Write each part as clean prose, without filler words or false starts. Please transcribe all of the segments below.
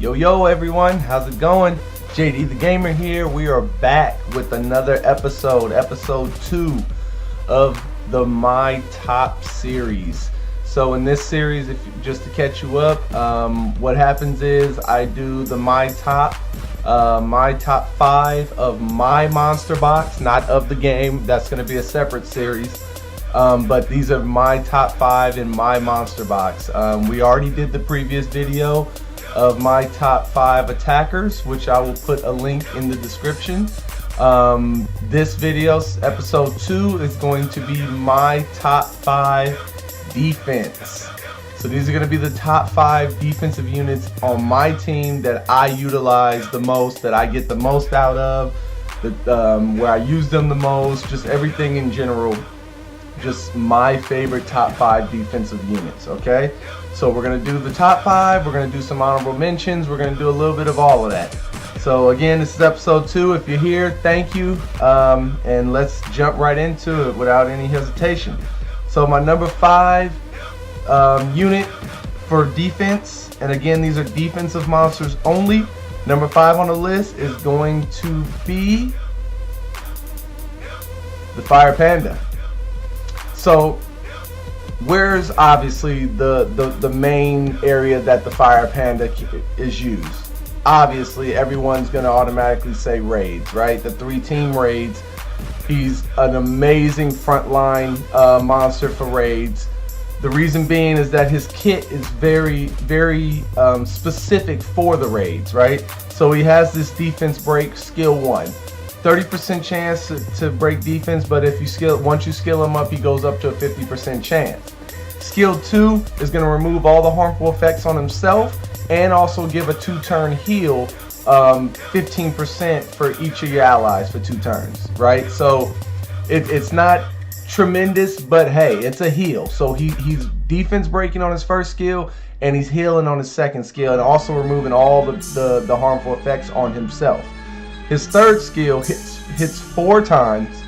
Yo everyone, how's it going? JD the Gamer here. We are back with another episode 2 of the My Top series. So in this series, just to catch you up, what happens is I do the my top 5 of my monster box, not of the game. That's going to be a separate series. But these are my top 5 in my monster box. We already did the previous video of my top 5 attackers, which I will put a link in the description. This video, episode 2, is going to be my top 5 defense. So these are going to be the top 5 defensive units on my team that I utilize the most, that I get the most out of, where I use them the most, just everything in general. Just my favorite top 5 defensive units, okay? So we're going to do the top 5, we're going to do some honorable mentions, we're going to do a little bit of all of that. So again, this is episode 2. If you're here, thank you, and let's jump right into it without any hesitation. So my number 5 unit for defense, and again, these are defensive monsters only. Number 5 on the list is going to be the Fire Panda. So where's obviously the main area that the Fire Panda is used? Obviously everyone's going to automatically say raids, right? The 3-team raids. He's an amazing frontline monster for raids. The reason being is that his kit is very specific for the raids, right? So he has this defense break skill 1. 30% chance to break defense, but if you once you skill him up, he goes up to a 50% chance. Skill 2 is going to remove all the harmful effects on himself and also give a 2-turn heal, 15% for each of your allies for 2 turns, right? So it's not tremendous, but hey, it's a heal. So he's defense breaking on his first skill and he's healing on his second skill, and also removing all the harmful effects on himself. His third skill hits 4 times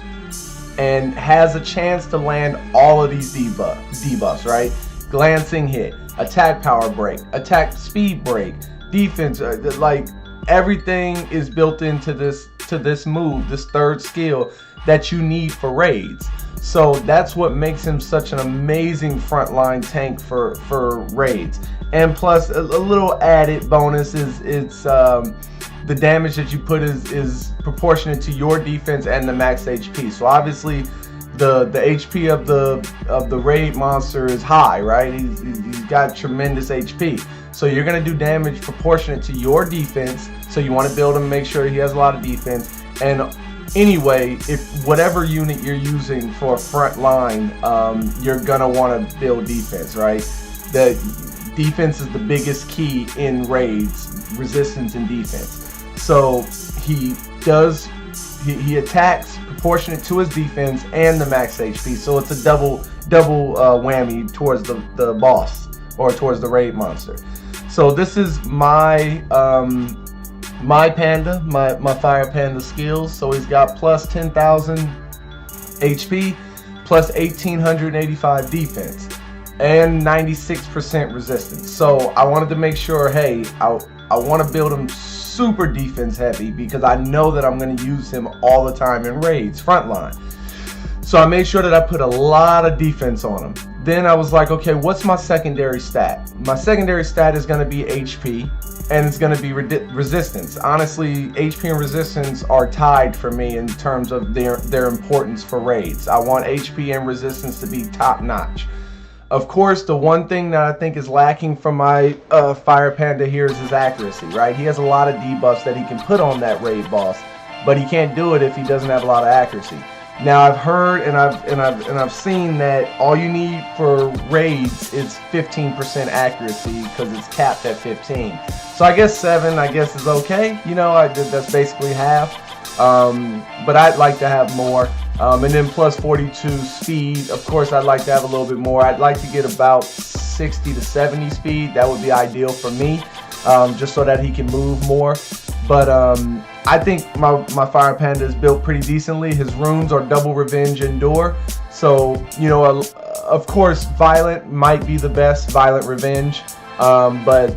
and has a chance to land all of these debuffs, right? Glancing hit, attack power break, attack speed break, defense, like everything is built into this move, this third skill that you need for raids. So that's what makes him such an amazing frontline tank for raids. And plus a little added bonus is the damage that you put is proportionate to your defense and the max HP. So obviously the HP of the raid monster is high, right? He's got tremendous HP. So you're gonna do damage proportionate to your defense. So you want to build him, make sure he has a lot of defense. And anyway, if whatever unit you're using for a front line, you're gonna want to build defense, right? The defense is the biggest key in raids, resistance and defense. So he attacks proportionate to his defense and the max HP. So it's a double whammy towards the boss, or towards the raid monster. So this is my Panda, my Fire Panda skills. So he's got plus 10,000 HP, plus 1,885 defense, and 96% resistance. So I wanted to make sure, hey, I want to build him super defense heavy because I know that I'm going to use him all the time in raids, frontline. So I made sure that I put a lot of defense on him. Then I was like, okay, what's my secondary stat? My secondary stat is going to be HP, and it's going to be resistance. Honestly, HP and resistance are tied for me in terms of their importance for raids. I want HP and resistance to be top notch. Of course, the one thing that I think is lacking from my Fire Panda here is his accuracy, right? He has a lot of debuffs that he can put on that raid boss, but he can't do it if he doesn't have a lot of accuracy. Now I've heard and I've seen that all you need for raids is 15% accuracy because it's capped at 15. So I guess 7 is okay. You know, that's basically half. But I'd like to have more. And then plus 42 speed. Of course, I'd like to have a little bit more. I'd like to get about 60 to 70 speed. That would be ideal for me, just so that he can move more. But I think my Fire Panda is built pretty decently. His runes are double revenge, endure. So, you know, of course, violent might be the best, violent revenge. But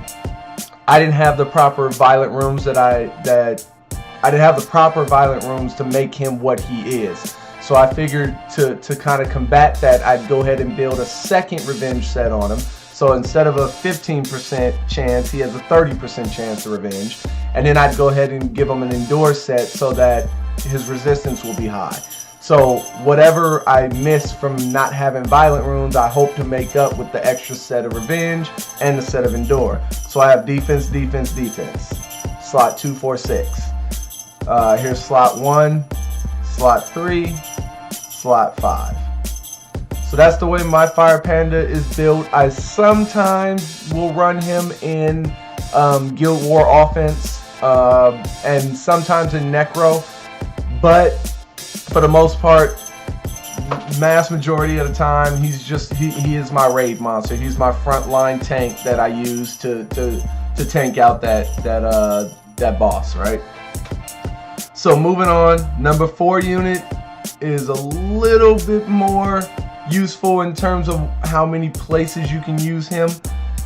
I didn't have the proper violent rooms that I didn't have the proper violent rooms to make him what he is. So I figured to kind of combat that, I'd go ahead and build a second revenge set on him. So instead of a 15% chance, he has a 30% chance of revenge. And then I'd go ahead and give him an endure set so that his resistance will be high. So whatever I miss from not having violent runes, I hope to make up with the extra set of revenge and the set of endure. So I have defense, defense, defense. Slot 2, 4, 6. Here's slot 1, slot 3, slot 5. So that's the way my Fire Panda is built. I sometimes will run him in Guild War offense and sometimes in Necro, but for the most part, mass majority of the time, he is my raid monster. He's my frontline tank that I use to tank out that boss, right? So moving on, number 4 unit is a little bit more useful in terms of how many places you can use him,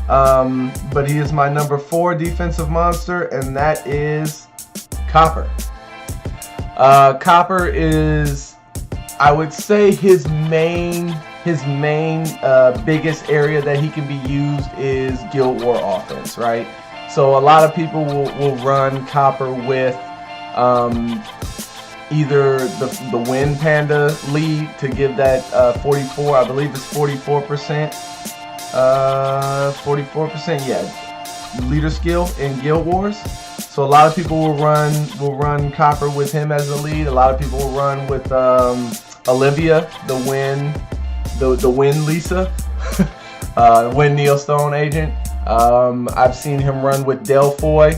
but he is my number 4 defensive monster, and that is Copper. Copper is, I would say, his main biggest area that he can be used is Guild War offense, right? So a lot of people will run Copper with either the Wind Panda lead to give that 44, I believe it's 44%, 44%, yeah, leader skill in Guild Wars. So a lot of people will run Copper with him as the lead. A lot of people will run with Olivia, the Wind Lisa, Wind Neostone agent. I've seen him run with Delfoy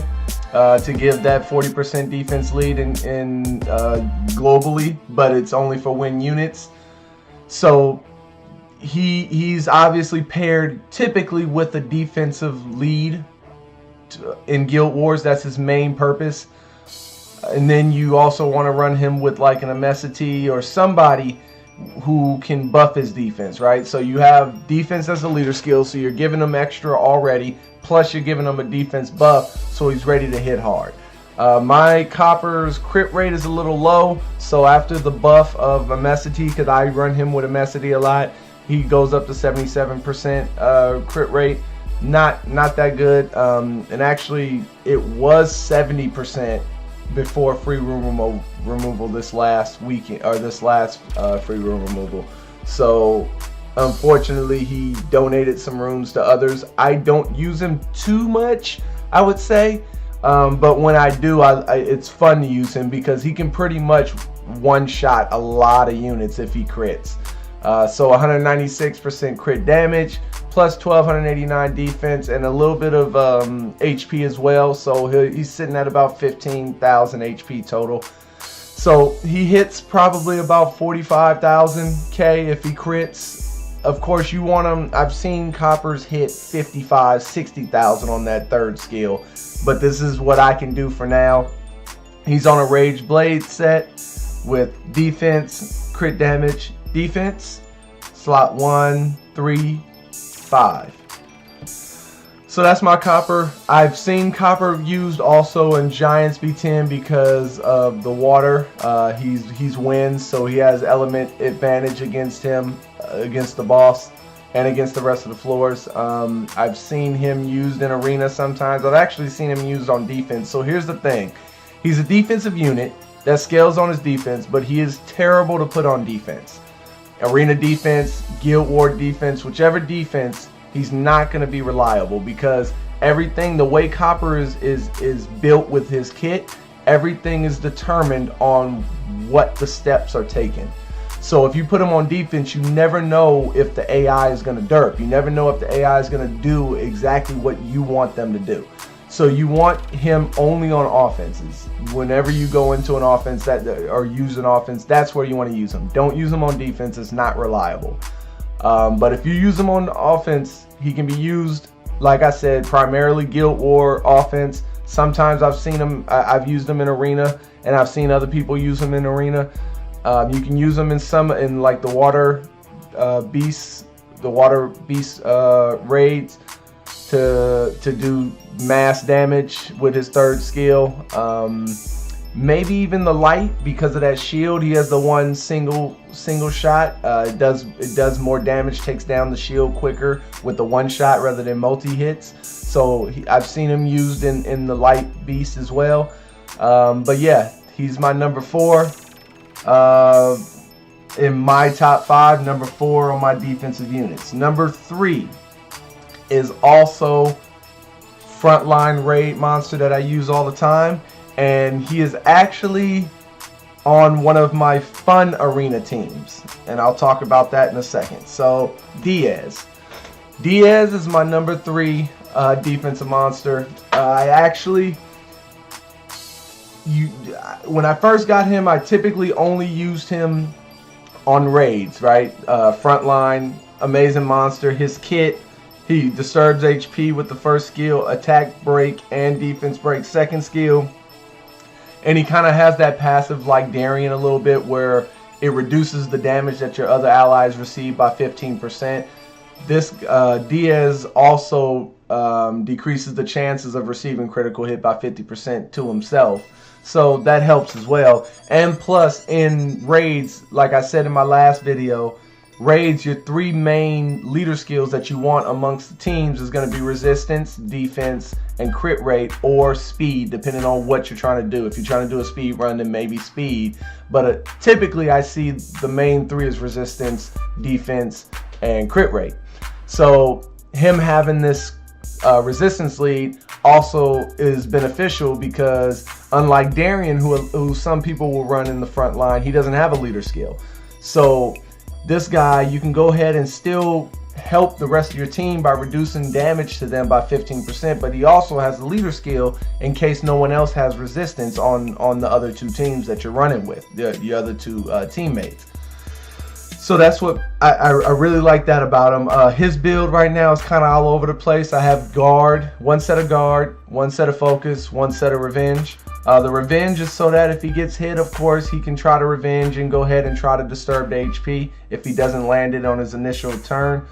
to give that 40% defense lead in globally, but it's only for Wind units. So he's obviously paired typically with a defensive lead in Guild Wars. That's his main purpose. And then you also want to run him with like an Amesity or somebody who can buff his defense, right? So you have defense as a leader skill, so you're giving him extra already, plus you're giving him a defense buff, so he's ready to hit hard. My Copper's crit rate is a little low, so after the buff of Amesity, because I run him with Amesity a lot, he goes up to 77% crit rate. Not that good, and actually it was 70% before free room removal this last weekend, or this last free room removal. So unfortunately he donated some runes to others. I don't use him too much, I would say, but when I do, it's fun to use him because he can pretty much one-shot a lot of units if he crits. So 196% crit damage, plus 1289 defense, and a little bit of HP as well. So he's sitting at about 15,000 HP total. So he hits probably about 45,000 K if he crits. Of course, you want him. I've seen Coppers hit 55, 60,000 on that 3rd skill, but this is what I can do for now. He's on a Rage Blade set with defense, crit damage, defense, slot 1, 3, 5. So that's my Copper. I've seen Copper used also in Giants B10 because of the water. He's wind, so he has element advantage against him, against the boss, and against the rest of the floors. I've seen him used in arena sometimes. I've actually seen him used on defense. So here's the thing. He's a defensive unit that scales on his defense, but he is terrible to put on defense. Arena defense, Guild War defense, whichever defense, he's not going to be reliable because everything, the way Copper is built with his kit, everything is determined on what the steps are taken. So if you put him on defense, you never know if the AI is going to derp. You never know if the AI is going to do exactly what you want them to do. So you want him only on offenses. Whenever you go into an offense or use an offense, that's where you want to use him. Don't use him on defense. It's not reliable. But if you use him on offense, he can be used, like I said, primarily Guild War offense. Sometimes I've seen him, I've used him in arena, and I've seen other people use him in arena. You can use them in like the water beasts, raids to do mass damage with his third skill. Maybe even the light, because of that shield. He has the one single shot. It does more damage, takes down the shield quicker with the one shot rather than multi hits. So I've seen him used in the light beast as well. But yeah, he's my number 4 in my top 5. Number 4 on my defensive units. Number 3 is also frontline raid monster that I use all the time. And he is actually on one of my fun arena teams, and I'll talk about that in a second. So Diaz is my number 3 defensive monster. When I first got him, I typically only used him on raids, right? Frontline, amazing monster. His kit, he disturbs HP with the first skill, attack break and defense break second skill. And he kind of has that passive like Darien a little bit, where it reduces the damage that your other allies receive by 15%. This Diaz also decreases the chances of receiving critical hit by 50% to himself. So that helps as well. And plus, in raids, like I said in my last video, raids, your 3 main leader skills that you want amongst the teams is going to be resistance, defense, and crit rate, or speed, depending on what you're trying to do. If you're trying to do a speed run, then maybe speed. But typically I see the main 3 is resistance, defense, and crit rate. So him having this resistance lead also is beneficial, because unlike Darien, who some people will run in the front line, he doesn't have a leader skill. So this guy, you can go ahead and still help the rest of your team by reducing damage to them by 15%, but he also has a leader skill in case no one else has resistance on the other 2 teams that you're running with, the other 2 teammates. So that's what I really like that about him. His build right now is kind of all over the place. I have guard, 1 set of guard, 1 set of focus, 1 set of revenge. The revenge is so that if he gets hit, of course, he can try to revenge and go ahead and try to disturb the HP if he doesn't land it on his initial turn.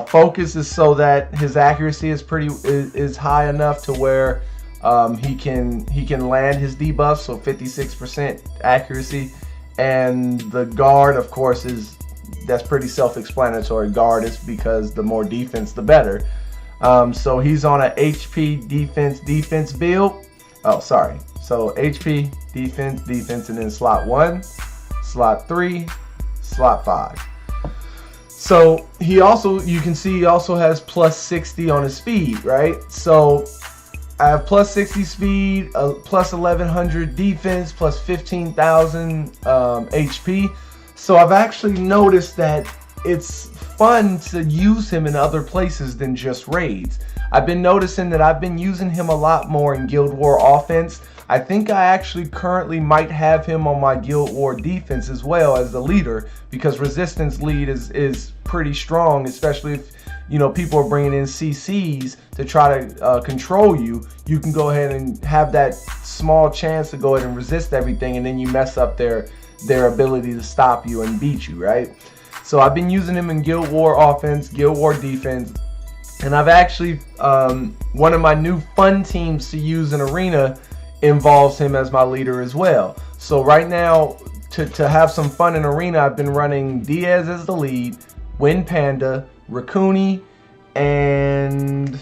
Focus is so that his accuracy is high enough to where he can land his debuff, so 56% accuracy. And the guard, of course, that's pretty self-explanatory. Guard is because the more defense, the better. So he's on a HP defense build. Oh, sorry. So HP, defense, and then slot 1, slot 3, slot 5. So he also, you can see he also has plus 60 on his speed, right? So I have plus 60 speed, plus 1100 defense, plus 15,000 HP. So I've actually noticed that it's fun to use him in other places than just raids. I've been noticing that I've been using him a lot more in Guild War offense. I think I actually currently might have him on my Guild War defense as well as the leader, because resistance lead is pretty strong, especially if people are bringing in CCs to try to control you. You can go ahead and have that small chance to go ahead and resist everything, and then you mess up their ability to stop you and beat you, right? So I've been using him in Guild War offense, Guild War defense, and I've actually one of my new fun teams to use in Arena involves him as my leader as well. So right now, to have some fun in Arena, I've been running Diaz as the lead, Panda, Raccoony, and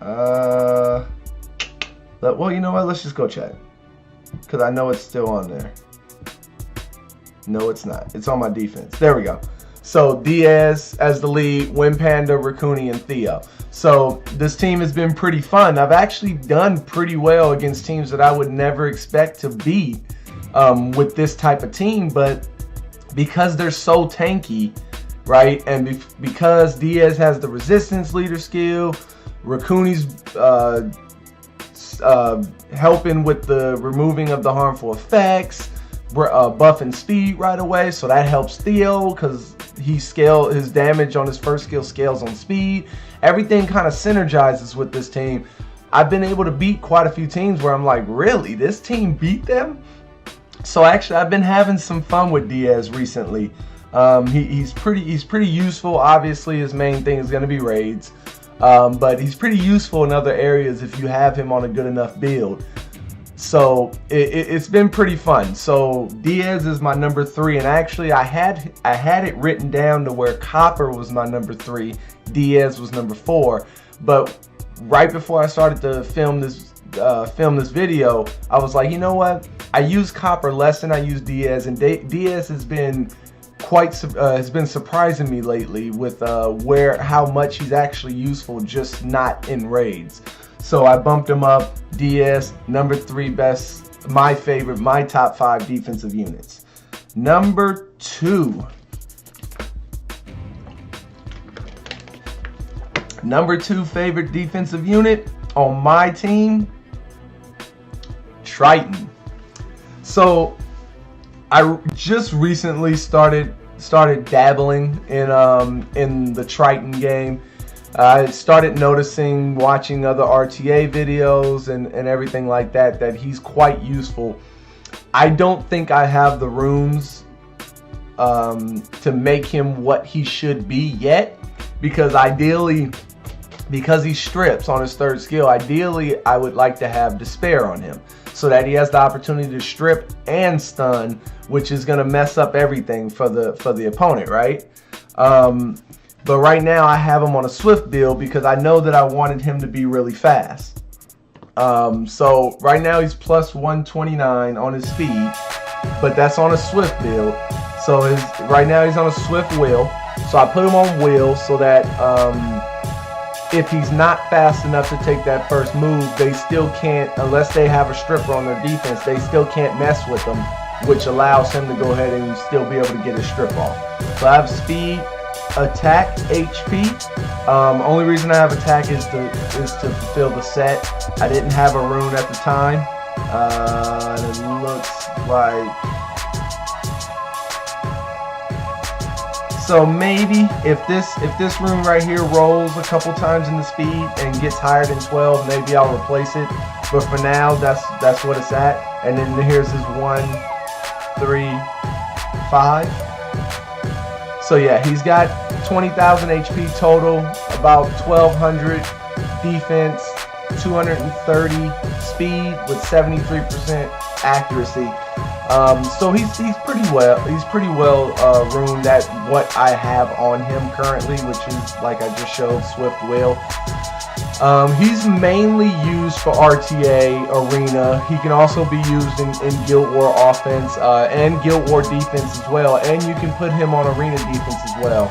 well, you know what? Let's just go check, because I know it's still on there. No, it's not. It's on my defense. There we go. So Diaz as the lead, Panda, Raccoony, and Theo. So this team has been pretty fun. I've actually done pretty well against teams that I would never expect to beat with this type of team, but because they're so tanky, right? And because Diaz has the resistance leader skill, Raccoony's helping with the removing of the harmful effects, buffing speed right away, so that helps Theo because his damage on his first skill scales on speed. Everything kind of synergizes with this team. I've been able to beat quite a few teams where I'm like, really, this team beat them? So actually, I've been having some fun with Diaz recently. He's pretty useful. Obviously, his main thing is going to be raids. But he's pretty useful in other areas if you have him on a good enough build. So it's been pretty fun. So Diaz is my number 3, and actually I had it written down to where Copper was my number 3, Diaz was number 4. But right before I started to film this video, I was like, you know what? I use Copper less than I use Diaz, and Diaz has been surprising me lately with how much he's actually useful, just not in raids. So I bumped him up. Diaz, number 3 best, my favorite, my top 5 defensive units. Number 2. Number 2 favorite defensive unit on my team, Triton. So I just recently started dabbling in the Triton game. I started noticing, watching other RTA videos and everything like that, that he's quite useful. I don't think I have the runes to make him what he should be yet, because ideally, because he strips on his 3rd skill, ideally I would like to have Despair on him, so that he has the opportunity to strip and stun, which is going to mess up everything for the opponent, right? But right now I have him on a Swift build because I know that I wanted him to be really fast. So right now he's plus 129 on his speed, but that's on a Swift build. So right now he's on a Swift wheel. So I put him on wheel so that if he's not fast enough to take that first move, they still can't, unless they have a stripper on their defense, they still can't mess with him, which allows him to go ahead and still be able to get his strip off. So I have speed, attack, HP. Only reason I have attack is to fulfill the set. I didn't have a rune at the time. It looks like, so maybe if this rune right here rolls a couple times in the speed and gets higher than 12, maybe I'll replace it. But for now, that's what it's at. And then here's his 1, 3, 5. So yeah, he's got 20,000 HP total, about 1,200 defense, 230 speed with 73% accuracy. So he's pretty well ruined at what I have on him currently, which is, like I just showed, Swift Will. He's mainly used for RTA, Arena. He can also be used in Guild War offense and Guild War defense as well. And you can put him on Arena defense as well.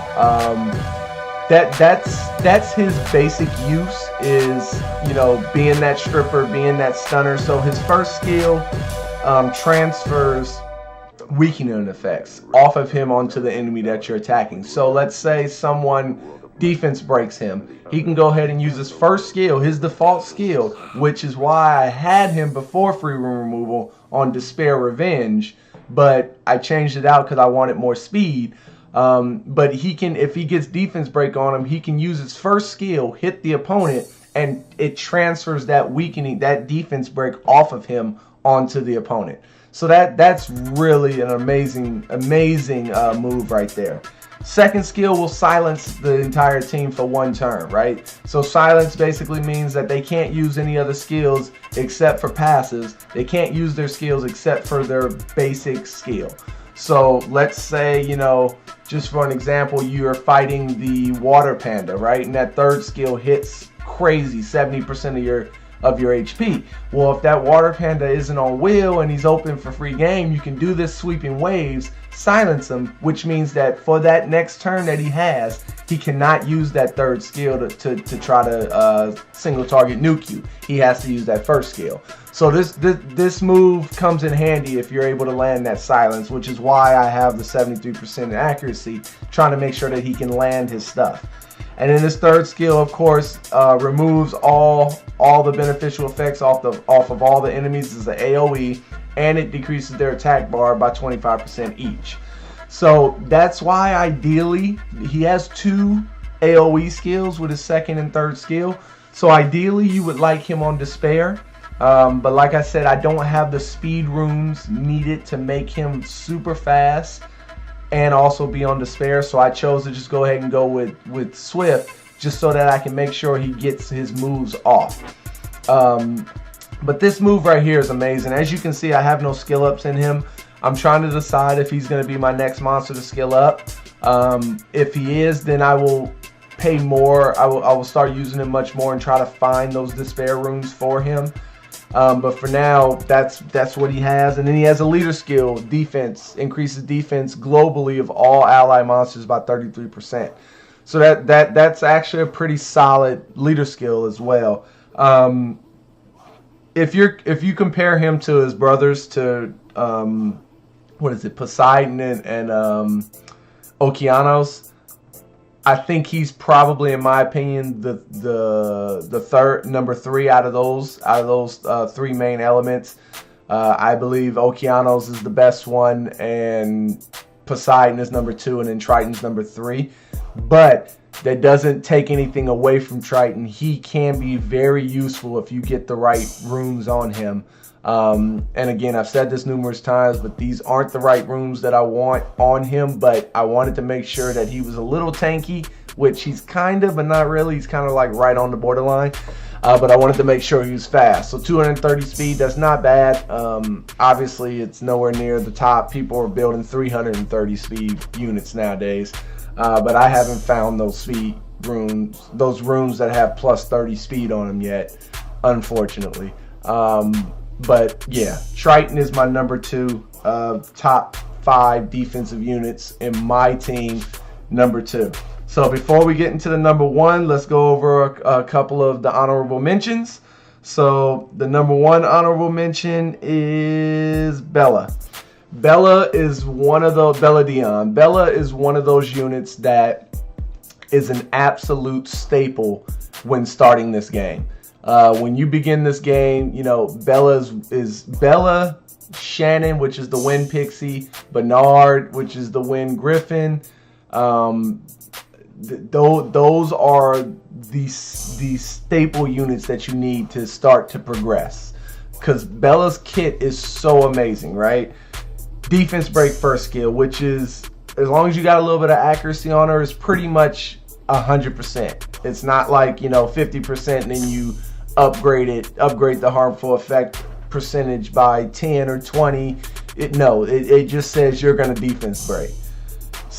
That's his basic use, is, you know, being that stripper, being that stunner. So his first skill transfers weakening effects off of him onto the enemy that you're attacking. So let's say someone defense breaks him, he can go ahead and use his first skill, his default skill, which is why I had him before free rune removal on Despair Revenge, but I changed it out because I wanted more speed. But he can, if he gets defense break on him, he can use his first skill, hit the opponent, and it transfers that weakening, that defense break off of him onto the opponent. So that's really an amazing move right there. Second skill will silence the entire team for 1 turn, right? So silence basically means that they can't use any other skills except for passives. They can't use their skills except for their basic skill. So let's say, you know, just for an example, you're fighting the water panda, right? And that 3rd skill hits crazy, 70% of your HP. Well, if that water panda isn't on wheel and he's open for free game, you can do this sweeping waves, silence him, which means that for that next turn that he has, he cannot use that 3rd skill to try to single target nuke you. He has to use that first skill. So this move comes in handy if you're able to land that silence, which is why I have the 73% in accuracy, trying to make sure that he can land his stuff. And then this 3rd skill, of course, removes all the beneficial effects off of all the enemies as an AoE, and it decreases their attack bar by 25% each. So that's why ideally he has 2 AoE skills with his 2nd and 3rd skill. So ideally you would like him on Despair. But like I said, I don't have the speed runes needed to make him super fast and also be on Despair, so I chose to just go ahead and go with Swift, just so that I can make sure he gets his moves off. But this move right here is amazing. As you can see, I have no skill ups in him. I'm trying to decide if he's going to be my next monster to skill up. If he is, then I will pay more. I will start using him much more and try to find those despair runes for him. But for now, that's what he has. And then he has a leader skill, defense, increases defense globally of all ally monsters by 33%. So that's actually a pretty solid leader skill as well. If you compare him to his brothers, to what is it, Poseidon and Okeanos, I think he's probably, in my opinion, the third, number 3 out of those 3 main elements. I believe Okeanos is the best one, and Poseidon is number 2, and then Triton's number 3. But that doesn't take anything away from Triton. He can be very useful if you get the right runes on him. And again, I've said this numerous times, but these aren't the right runes that I want on him. But I wanted to make sure that he was a little tanky, which he's kind of, but not really. He's kind of like right on the borderline. But I wanted to make sure he was fast. So 230 speed, that's not bad. Obviously, it's nowhere near the top. People are building 330 speed units nowadays. But I haven't found those speed runes, those runes that have plus 30 speed on them yet, unfortunately. But yeah, Triton is my number 2 top 5 defensive units in my team, number 2. So before we get into the number 1, let's go over a couple of the honorable mentions. So the number 1 honorable mention is Bella. Bella is one of those, Bella Dion. Bella is one of those units that is an absolute staple when starting this game. When you begin this game, you know, Bella is Bella, Shannon, which is the Wind Pixie, Bernard, which is the Wind Griffin. Those are the staple units that you need to start to progress. Because Bella's kit is so amazing, right? Defense break first skill, which is, as long as you got a little bit of accuracy on her, is pretty much 100%. It's not like, you know, 50% and then you upgrade the harmful effect percentage by 10 or 20. It just says you're going to defense break.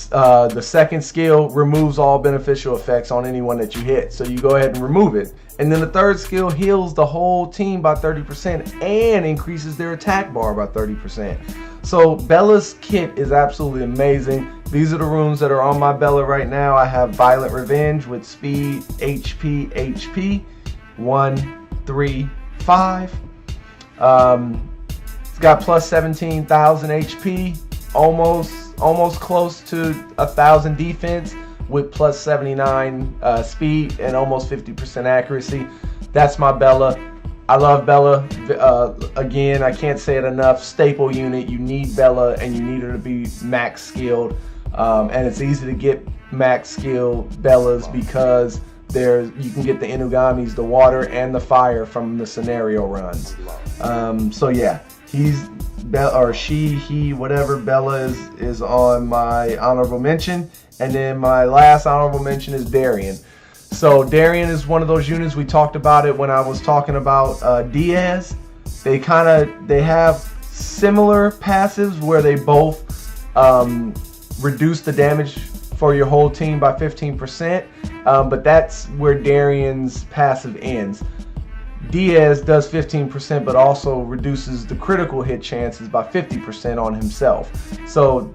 The second skill removes all beneficial effects on anyone that you hit, so you go ahead and remove it. And then the third skill heals the whole team by 30% and increases their attack bar by 30%. So Bella's kit is absolutely amazing. These are the runes that are on my Bella right now. I have Violent Revenge with speed, HP, 1, 3, 5. It's got plus 17,000 HP, almost close to 1,000 defense, with plus 79 speed and almost 50% accuracy. That's my Bella. I love Bella. Again, I can't say it enough. Staple unit. You need Bella, and you need her to be max skilled. And it's easy to get max skilled Bellas because you can get the Inugamis, the water and the fire from the scenario runs. So yeah, whatever Bella is on my honorable mention. And then my last honorable mention is Darien. So Darien is one of those units, we talked about it when I was talking about Diaz. They have similar passives where they both reduce the damage for your whole team by 15%, but that's where Darien's passive ends. Diaz does 15%, but also reduces the critical hit chances by 50% on himself. So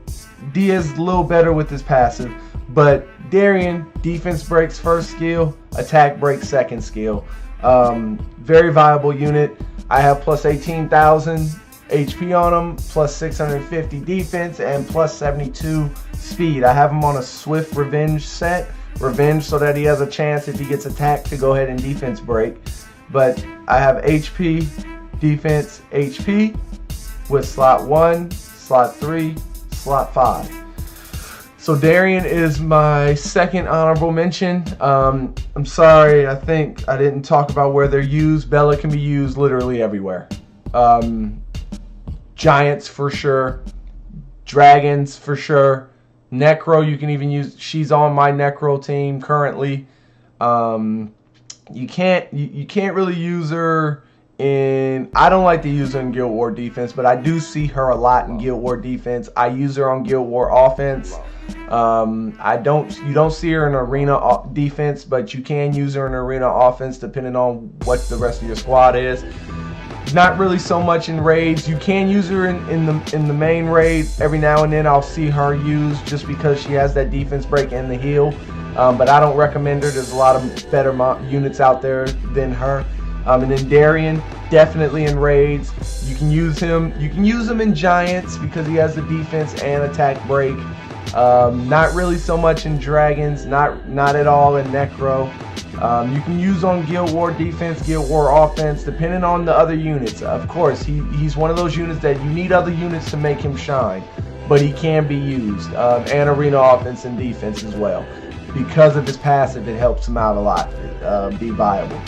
Diaz is a little better with his passive, but Darien, defense breaks first skill, attack breaks second skill. Very viable unit. I have plus 18,000 HP on him, plus 650 defense, and plus 72 speed. I have him on a Swift Revenge set. Revenge so that he has a chance, if he gets attacked, to go ahead and defense break. But I have HP, defense, HP with slot 1, slot 3, slot 5. So Darien is my second honorable mention. I'm sorry, I think I didn't talk about where they're used. Bella can be used literally everywhere. Giants for sure. Dragons for sure. Necro you can even use. She's on my Necro team currently. You can't really use her in. I don't like to use her in Guild War defense, but I do see her a lot in Guild War defense. I use her on Guild War offense. You don't see her in arena defense, but you can use her in arena offense depending on what the rest of your squad is. Not really so much in raids. You can use her in the main raid. Every now and then I'll see her used just because she has that defense break and the heal. But I don't recommend her. There's a lot of better units out there than her. And then Darien, definitely in raids. You can use him. You can use him in Giants because he has the defense and attack break. Not really so much in Dragons. Not at all in Necro. You can use on Guild War defense, Guild War offense, depending on the other units. Of course, he's one of those units that you need other units to make him shine, but he can be used, and arena offense and defense as well. Because of his passive, it helps him out a lot, be viable.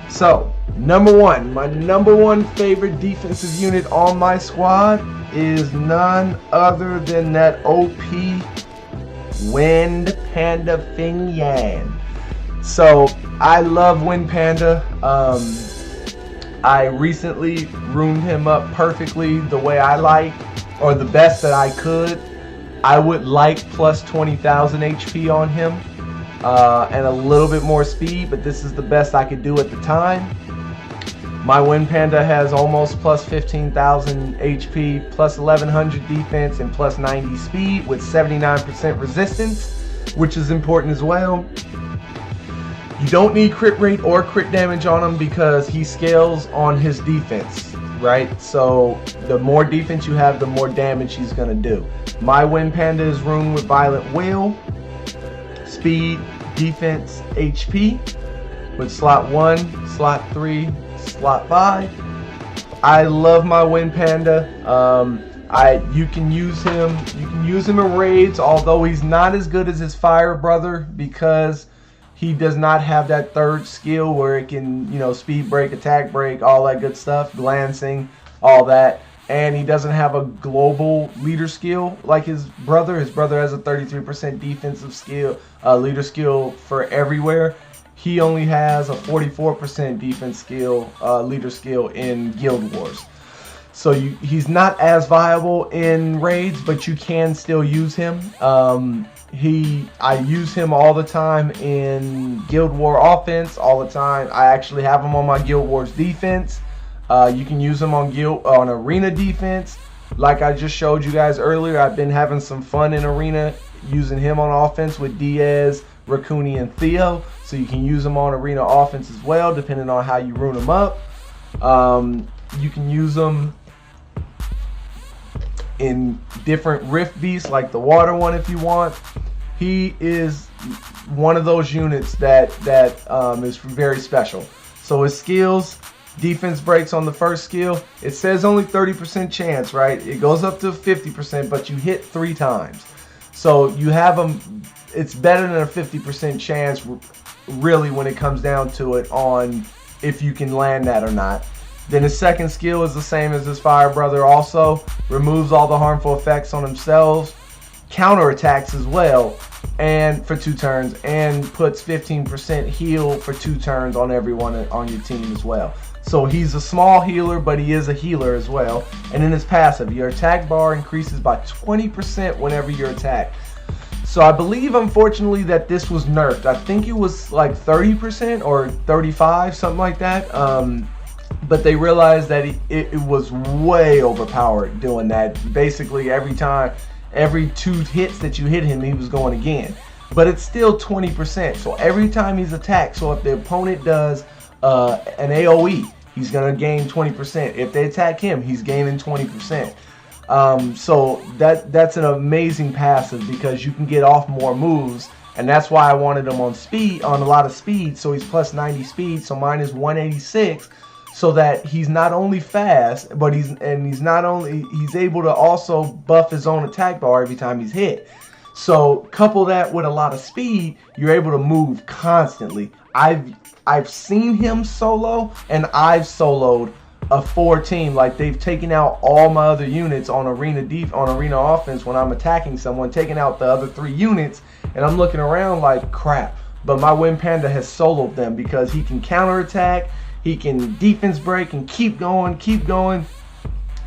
So, my number one favorite defensive unit on my squad is none other than that OP Wind Panda Fing Yan. So I love Wind Panda. I recently ruined him up perfectly the way I like, or the best that I could. I would like plus 20,000 HP on him and a little bit more speed, but this is the best I could do at the time. My Wind Panda has almost plus 15,000 HP, plus 1100 defense, and plus 90 speed with 79% resistance, which is important as well. You don't need crit rate or crit damage on him because he scales on his defense, right? So the more defense you have, the more damage he's going to do. My Wind Panda is ruined with Violent Will, speed, defense, HP, with slot 1, slot 3, slot 5. I love my Wind Panda. You can use him. You can use him in raids, although he's not as good as his Fire Brother because he does not have that third skill where it can, speed break, attack break, all that good stuff, glancing, all that. And he doesn't have a global leader skill like his brother. His brother has a 33% defensive skill, leader skill for everywhere. He only has a 44% defense skill, leader skill in Guild Wars. So he's not as viable in raids, but you can still use him. I use him all the time in Guild War offense, all the time. I actually have him on my Guild Wars defense. You can use him on arena defense. Like I just showed you guys earlier, I've been having some fun in arena using him on offense with Diaz, Raccoony, and Theo. So you can use him on arena offense as well, depending on how you rune him up. You can use him in different rift beasts like the water one if you want. He is one of those units that is very special. So his skills, defense breaks on the first skill. It says only 30% chance, right? It goes up to 50%, but you hit 3 times. So you have him. It's better than a 50% chance really when it comes down to it on if you can land that or not. Then his second skill is the same as his Fire Brother also. Removes all the harmful effects on themselves. Counterattacks as well. And for 2 turns. And puts 15% heal for 2 turns on everyone on your team as well. So he's a small healer, but he is a healer as well. And in his passive, your attack bar increases by 20% whenever you're attacked. So I believe, unfortunately, that this was nerfed. I think it was like 30% or 35%, something like that. But they realized that it was way overpowered doing that. Basically, every 2 hits that you hit him, he was going again. But it's still 20%. So every time he's attacked, so if the opponent does an AoE, he's going to gain 20%. If they attack him, he's gaining 20%. So that's an amazing passive because you can get off more moves. And that's why I wanted him on speed, on a lot of speed. So he's plus 90 speed. So mine is 186. So that he's not only fast, but he's able to also buff his own attack bar every time he's hit. So couple that with a lot of speed, you're able to move constantly. I've seen him solo, and I've soloed a 4 team. Like they've taken out all my other units on arena offense when I'm attacking someone, taking out the other 3 units, and I'm looking around like crap. but my Wind Panda has soloed them because he can counterattack, he can defense break and keep going,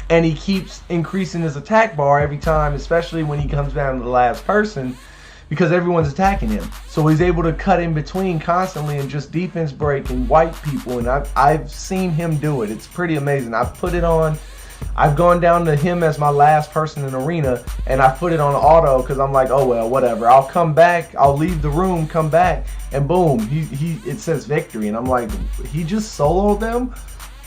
and he keeps increasing his attack bar every time, especially when he comes down to the last person, because everyone's attacking him. So he's able to cut in between constantly and just defense break and wipe people, and I've seen him do it. It's pretty amazing. I've put it on. I've gone down to him as my last person in arena, and I put it on auto because I'm like, oh well, whatever. I'll come back, I'll leave the room, come back, and boom, it says victory, and I'm like, he just soloed them?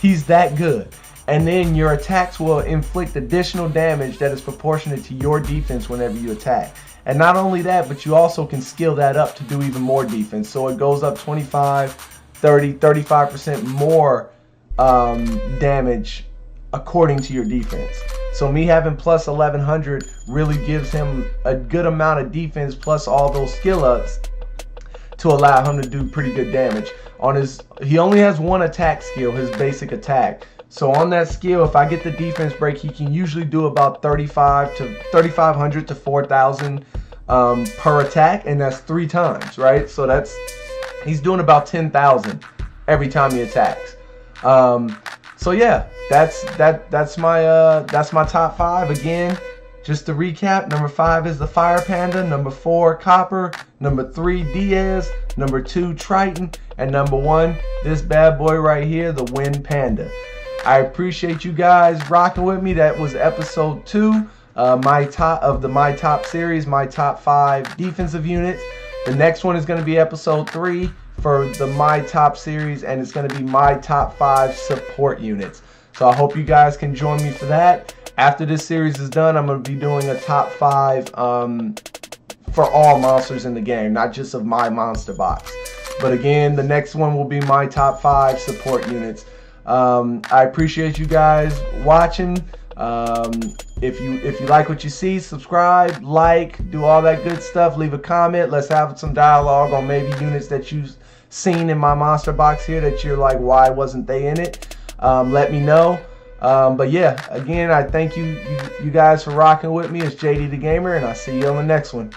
He's that good. And then your attacks will inflict additional damage that is proportionate to your defense whenever you attack. And not only that, but you also can skill that up to do even more defense. So it goes up 25, 30, 35% more damage according to your defense. So me having plus 1100 really gives him a good amount of defense plus all those skill ups to allow him to do pretty good damage. On his, he only has one attack skill, his basic attack. So on that skill, if I get the defense break, he can usually do about 3,500 to 4,000 per attack, and that's 3 times, right? So he's doing about 10,000 every time he attacks. So yeah, that's my top 5 again. Just to recap, number 5 is the Fire Panda, number 4 Copper, number 3 Diaz, number 2 Triton, and number 1 this bad boy right here, the Wind Panda. I appreciate you guys rocking with me. That was episode 2, my top series, my top 5 defensive units. The next one is going to be episode 3 for the my top series, and it's going to be my top 5 support units. So I hope you guys can join me for that. After this series is done, I'm going to be doing a top 5 for all monsters in the game, not just of my monster box. But again, the next one will be my top 5 support units. I appreciate you guys watching. If you like what you see, subscribe, like, do all that good stuff. Leave a comment. Let's have some dialogue on maybe units that you've seen in my monster box here that you're like, why wasn't they in it? Let me know. But yeah, again, I thank you guys for rocking with me. It's JD the Gamer, and I'll see you on the next one.